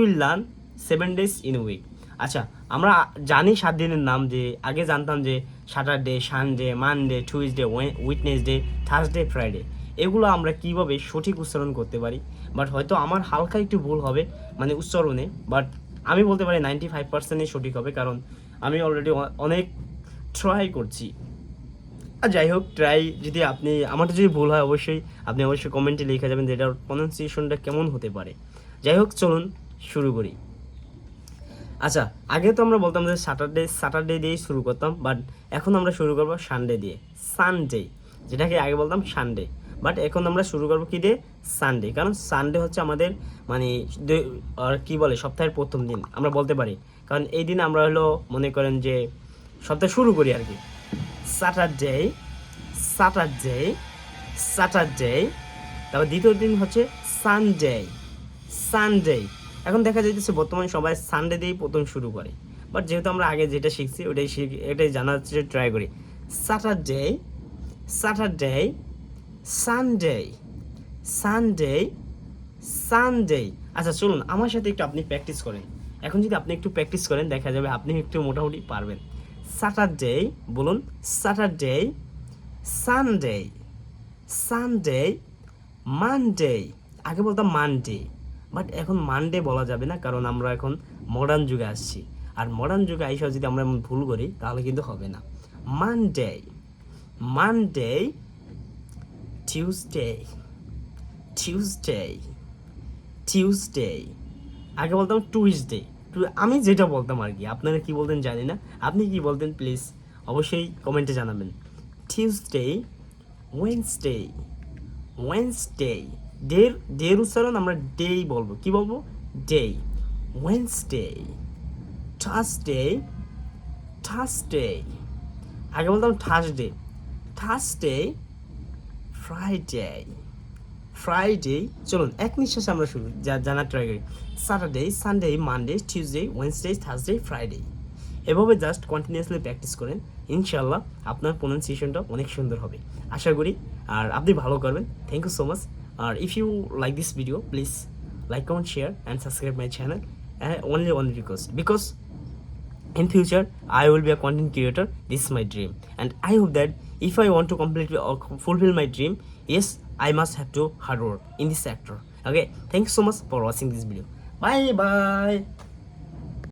Will learn 7 days in a week। আচ্ছা, আমরা জানি 7 দিনের নাম, যে আগে জানতাম যে Saturday, Sunday, Monday, Tuesday, Wednesday, Thursday, Friday. এগুলো আমরা কিভাবে সঠিক উচ্চারণ করতে পারি, বাট হয়তো আমার হালকা একটু ভুল হবে মানে উচ্চারণে, বাট আমি বলতে পারি 95%ই সঠিক হবে, কারণ আমি অলরেডি অনেক ট্রাই করছি। আর যাই হোক, ট্রাই যদি আপনি, আমারটা যদি ভুল হয় আপনি অবশ্যই কমেন্টে লিখে যাবেন যে এটার প্রনাউন্সিয়েশনটা কেমন হতে পারে। যাই হোক, চলুন শুরু করি। আচ্ছা, আগে তো আমরা বলতাম যে স্যাটারডে দিয়েই শুরু করতাম, বাট এখন আমরা শুরু করবো সানডে দিয়ে, সানডে, যেটাকে আগে বলতাম সানডে, বাট এখন আমরা শুরু করবো কি দিয়ে, সানডে। কারণ সানডে হচ্ছে আমাদের মানে আর কি বলে সপ্তাহের প্রথম দিন আমরা বলতে পারি, কারণ এই দিন আমরা হলো মনে করেন যে সপ্তাহ শুরু করি আর কি। Saturday, Saturday, Saturday. তারপর দ্বিতীয় দিন হচ্ছে সানডে, সানডে। এখন দেখা যাইতেছে বর্তমানে সবাই সানডে দিয়েই প্রথম শুরু করে, বাট যেহেতু আমরা আগে যেটা শিখছি এটাই জানার ট্রাই করি। Saturday, Saturday, Sunday, Sunday, Sunday. আচ্ছা চলুন আমার সাথে একটু আপনি প্র্যাকটিস করেন। এখন যদি আপনি একটু প্র্যাকটিস করেন দেখা যাবে আপনি একটু মোটামুটি পারবেন। স্যাটারডে বলুন, স্যাটারডে, সানডে, সানডে, মানডে। আগে বলতাম মানডে, বাট এখন মানডে বলা যাবে না, কারণ আমরা এখন মডার্ন যুগে আসছি, আর মডার্ন যুগে আইসা যদি আমরা এমন ভুল করি তাহলে কিন্তু হবে না। Monday, Monday, Tuesday, Tuesday, Tuesday. আগে বলতাম টুইসডে, আমি যেটা বলতাম আর কি, আপনারা কি বলতেন জানি না, আপনি কি বলতেন প্লিজ অবশ্যই কমেন্টে জানাবেন। Tuesday, Wednesday, Wednesday. ডের উচ্চারণ আমরা ডেই বলবো, কি বলবো, ডে। Wednesday, Thursday, Thursday. আগে বলতাম থার্সডে, থার্সডে, ফ্রাইডে, ফ্রাইডে। চলুন এক নিঃশ্বাসে আমরা শুরু জানার ট্রাই করি। Saturday, Sunday, Monday, Tuesday, Wednesday, Thursday, Friday. এভাবে জাস্ট কন্টিনিউয়াসলি প্র্যাকটিস করেন, ইনশাল্লাহ আপনার প্রোনাউন্সিয়েশনটা অনেক সুন্দর হবে আশা করি, আর আপনি ভালো করবেন। Thank you so much. আর if you like this video please like, comment, share and subscribe my channel. Only request, because in future I will be a content creator. This is my dream, and I hope that if I want to completely fulfill my dream, yes, I must have to hard work in this sector. Okay, thank you so much for watching this video. Bye bye.